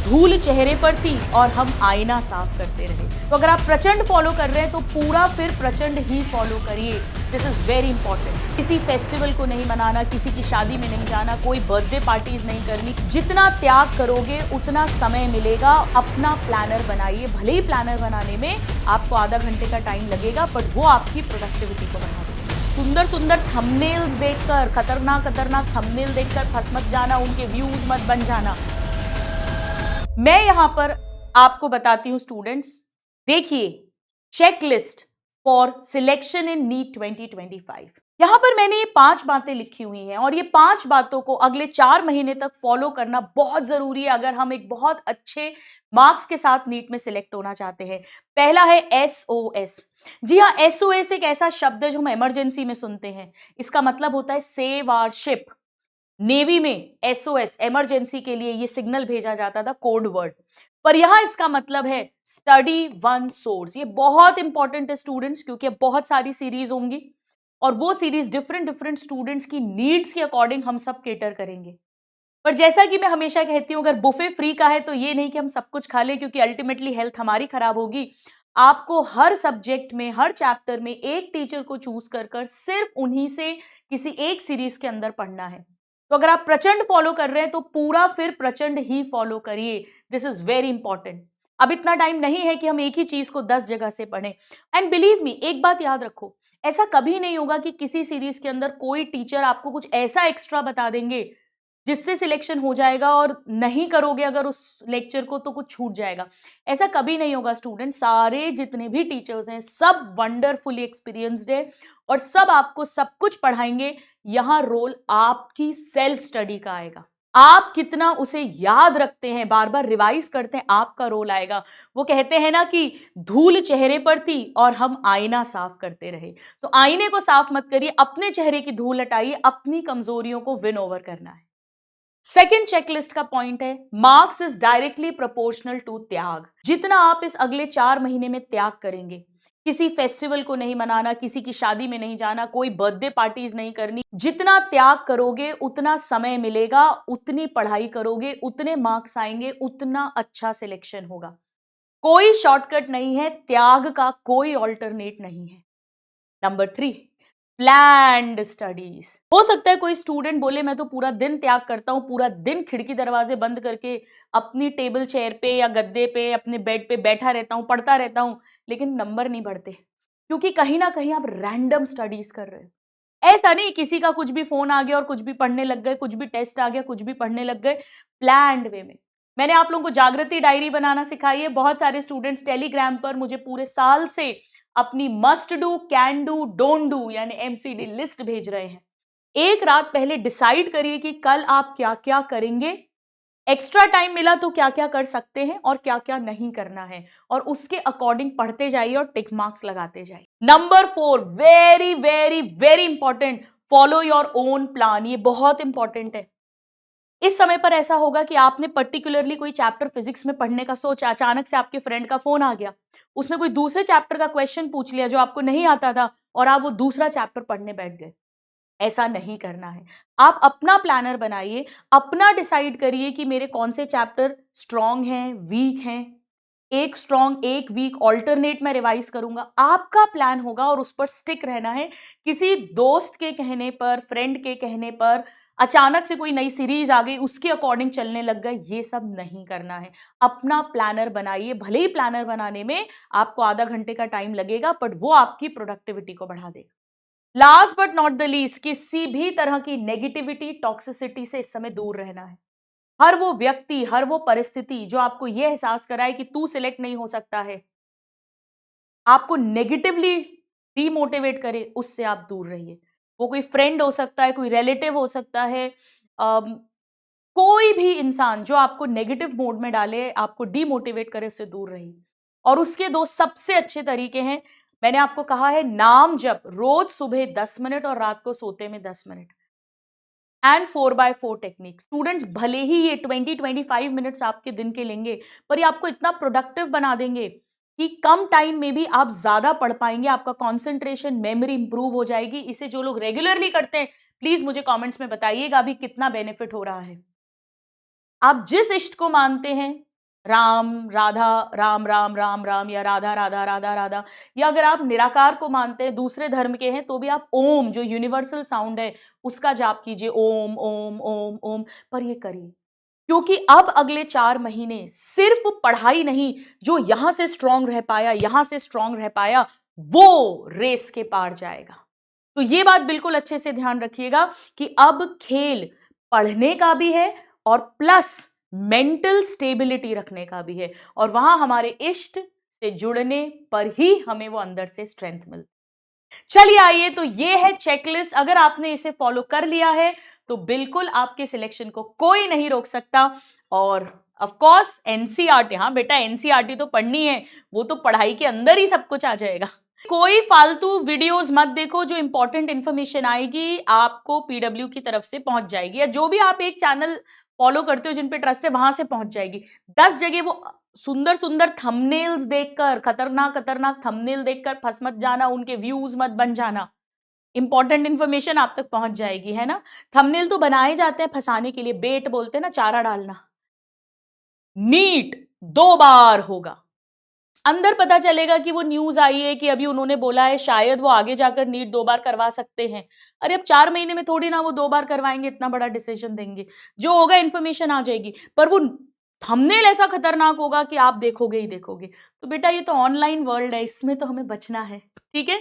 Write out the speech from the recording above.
धूल चेहरे पर थी और हम आईना साफ करते रहे। तो अगर आप प्रचंड फॉलो कर रहे हैं तो पूरा फिर प्रचंड ही फॉलो करिए। This is very important. किसी फेस्टिवल को नहीं मनाना, किसी की शादी में नहीं जाना, कोई बर्थडे पार्टीज नहीं करनी। जितना त्याग करोगे उतना समय मिलेगा। अपना प्लानर बनाइए। भले ही प्लानर बनाने में आपको आधा घंटे का टाइम लगेगा, बट वो आपकी प्रोडक्टिविटी को बढ़ा देगा। सुंदर सुंदर थंबनेल्स देखकर, खतरनाक खतरनाक थंबनेल देखकर फंस मत जाना, उनके व्यूज मत बन जाना। मैं यहां पर आपको बताती हूं स्टूडेंट्स, देखिए checklist for selection in NEET 2025। यहां पर मैंने ये 5 बातें लिखी हुई हैं और ये 5 बातों को अगले 4 महीने तक फॉलो करना बहुत जरूरी है अगर हम एक बहुत अच्छे मार्क्स के साथ नीट में सिलेक्ट होना चाहते हैं। पहला है SOS। जी हाँ, SOS एक ऐसा शब्द है जो हम इमरजेंसी में सुनते हैं। इसका मतलब होता है सेव आवर शिप। नेवी में SOS इमरजेंसी के लिए ये सिग्नल भेजा जाता था, कोड वर्ड। पर यहां इसका मतलब है स्टडी वन सोर्स। ये बहुत इंपॉर्टेंट है स्टूडेंट्स, क्योंकि बहुत सारी सीरीज होंगी और वो सीरीज डिफरेंट डिफरेंट स्टूडेंट्स की नीड्स के अकॉर्डिंग हम सब केटर करेंगे। पर जैसा कि मैं हमेशा कहती हूं, अगर बुफे फ्री का है तो ये नहीं कि हम सब कुछ खा लें, क्योंकि अल्टीमेटली हेल्थ हमारी खराब होगी। आपको हर सब्जेक्ट में, हर चैप्टर में एक टीचर को चूज कर सिर्फ उन्हीं से किसी एक सीरीज के अंदर पढ़ना है। तो अगर आप प्रचंड फॉलो कर रहे हैं तो पूरा फिर प्रचंड ही फॉलो करिए। This is very important. अब इतना टाइम नहीं है कि हम एक ही चीज को 10 जगह से पढ़ें। एंड बिलीव मी, एक बात याद रखो, ऐसा कभी नहीं होगा कि किसी सीरीज के अंदर कोई टीचर आपको कुछ ऐसा एक्स्ट्रा बता देंगे जिससे सिलेक्शन हो जाएगा और नहीं करोगे अगर उस लेक्चर को तो कुछ छूट जाएगा। ऐसा कभी नहीं होगा स्टूडेंट। सारे जितने भी टीचर्स हैं सब वंडरफुली एक्सपीरियंस्ड है और सब आपको सब कुछ पढ़ाएंगे। यहां रोल आपकी सेल्फ स्टडी का आएगा। आप कितना उसे याद रखते हैं, बार बार रिवाइज करते हैं, आपका रोल आएगा। वो कहते हैं ना कि धूल चेहरे पर थी और हम आईना साफ करते रहे। तो आईने को साफ मत करिए, अपने चेहरे की धूल हटाइए। अपनी कमजोरियों को विन ओवर करना है। सेकेंड चेकलिस्ट का पॉइंट है marks is directly proportional to त्याग। जितना आप इस अगले 4 महीने में त्याग करेंगे, किसी फेस्टिवल को नहीं मनाना, किसी की शादी में नहीं जाना, कोई बर्थडे पार्टीज नहीं करनी, जितना त्याग करोगे उतना समय मिलेगा, उतनी पढ़ाई करोगे, उतने मार्क्स आएंगे, उतना अच्छा सिलेक्शन होगा। कोई शॉर्टकट नहीं है, त्याग का कोई ऑल्टरनेट नहीं है। Number 3, planned studies. हो सकता है कोई स्टूडेंट बोले मैं तो पूरा दिन त्याग करता हूं, पूरा दिन खिड़की दरवाजे बंद करके अपनी टेबल चेयर पे या गद्दे पे अपने बेड पे बैठा रहता हूं, पढ़ता रहता हूं, लेकिन नंबर नहीं बढ़ते क्योंकि कहीं ना कहीं आप रैंडम स्टडीज कर रहे हो। ऐसा नहीं किसी का कुछ भी फोन आ गया और कुछ भी पढ़ने लग गए, कुछ भी टेस्ट आ गया कुछ भी पढ़ने लग गए। प्लैंड वे में मैंने आप लोगों को जागृति डायरी बनाना सिखाई है। बहुत सारे स्टूडेंट्स टेलीग्राम पर मुझे पूरे साल से अपनी must do, can do, don't do यानी MCD लिस्ट भेज रहे हैं। एक रात पहले डिसाइड करिए कि कल आप क्या क्या करेंगे, एक्स्ट्रा टाइम मिला तो क्या क्या कर सकते हैं और क्या क्या नहीं करना है, और उसके अकॉर्डिंग पढ़ते जाइए और टिक मार्क्स लगाते जाइए। Number 4, very very very important, follow your own plan. ये बहुत इंपॉर्टेंट है। इस समय पर ऐसा होगा कि आपने पर्टिकुलरली कोई चैप्टर फिजिक्स में पढ़ने का सोचा, अचानक से आपके फ्रेंड का फोन आ गया, उसने कोई दूसरे चैप्टर का क्वेश्चन पूछ लिया जो आपको नहीं आता था और आप वो दूसरा चैप्टर पढ़ने बैठ गए। ऐसा नहीं करना है। आप अपना प्लानर बनाइए, अपना डिसाइड करिए कि मेरे कौन से चैप्टर स्ट्रांग हैं, वीक हैं। एक स्ट्रांग एक वीक ऑल्टरनेट में रिवाइज करूंगा। आपका प्लान होगा और उस पर स्टिक रहना है। किसी दोस्त के कहने पर, फ्रेंड के कहने पर, अचानक से कोई नई सीरीज आ गई उसके अकॉर्डिंग चलने लग गए, ये सब नहीं करना है। अपना प्लानर बनाइए। भले ही प्लानर बनाने में आपको आधा घंटे का टाइम लगेगा, बट वो आपकी प्रोडक्टिविटी को बढ़ा देगा। Last but not the least, किसी भी तरह की नेगेटिविटी, टॉक्सिसिटी से इस समय दूर रहना है। हर वो व्यक्ति, हर वो परिस्थिति जो आपको यह एहसास कराए कि तू सिलेक्ट नहीं हो सकता है, आपको नेगेटिवली डीमोटिवेट करे, उससे आप दूर रहिए। वो कोई फ्रेंड हो सकता है, कोई रिलेटिव हो सकता है, अम, कोई भी इंसान जो आपको नेगेटिव मोड में डाले, आपको डीमोटिवेट करे, उससे दूर रहिए। और उसके 2 सबसे अच्छे तरीके हैं। मैंने आपको कहा है नाम जप, रोज सुबह 10 मिनट और रात को सोते में 10 minute, and 4x4 technique. Students भले ही ये 20-25 मिनट्स आपके दिन के लेंगे, पर ये आपको इतना प्रोडक्टिव बना देंगे कि कम टाइम में भी आप ज्यादा पढ़ पाएंगे। आपका कंसंट्रेशन, मेमोरी इंप्रूव हो जाएगी। इसे जो लोग रेगुलरली करते हैं प्लीज मुझे कमेंट्स में बताइएगा अभी कितना बेनिफिट हो रहा है। आप जिस इष्ट को मानते हैं राम राधा, राम राम राम राम, या राधा राधा राधा राधा, या अगर आप निराकार को मानते हैं, दूसरे धर्म के हैं, तो भी आप ओम जो यूनिवर्सल साउंड है उसका जाप कीजिए, ओम ओम ओम ओम, पर ये करिए। क्योंकि अब अगले 4 महीने सिर्फ पढ़ाई नहीं, जो यहां से स्ट्रांग रह पाया, यहां से स्ट्रांग रह पाया, वो रेस के पार जाएगा। तो ये बात बिल्कुल अच्छे से ध्यान रखिएगा कि अब खेल पढ़ने का भी है और प्लस मेंटल स्टेबिलिटी रखने का भी है, और वहां हमारे इष्ट से जुड़ने पर ही हमें वो अंदर से स्ट्रेंथ मिलती। चलिए आइए, तो ये है चेकलिस्ट। अगर आपने इसे फॉलो कर लिया है तो बिल्कुल आपके सिलेक्शन को कोई नहीं रोक सकता। और ऑफ कोर्स एनसीईआरटी, हाँ बेटा एनसीईआरटी तो पढ़नी है, वो तो पढ़ाई के अंदर ही सब कुछ आ जाएगा। कोई फालतू वीडियोस मत देखो, जो इंपॉर्टेंट इंफॉर्मेशन आएगी आपको पीडब्ल्यू की तरफ से पहुंच जाएगी, या जो भी आप एक चैनल फॉलो करते हो जिन पे ट्रस्ट है वहां से पहुंच जाएगी। 10 जगह वो सुंदर सुंदर थंबनेल्स देखकर, खतरनाक खतरनाक थंबनेल देखकर फंस मत जाना, उनके व्यूज मत बन जाना। इंपॉर्टेंट इंफॉर्मेशन आप तक पहुंच जाएगी, है ना। थंबनेल तो बनाए जाते हैं फंसाने के लिए, बेट बोलते हैं ना, चारा डालना। नीट 2 बार होगा, अंदर पता चलेगा कि वो न्यूज आई है कि अभी उन्होंने बोला है शायद वो आगे जाकर नीट 2 बार करवा सकते हैं। अरे अब 4 महीने में थोड़ी ना वो 2 बार करवाएंगे, इतना बड़ा डिसीजन देंगे। जो होगा इंफॉर्मेशन आ जाएगी, पर वो थंबनेल ऐसा खतरनाक होगा कि आप देखोगे ही देखोगे। तो बेटा ये तो ऑनलाइन वर्ल्ड है, इसमें तो हमें बचना है, ठीक है।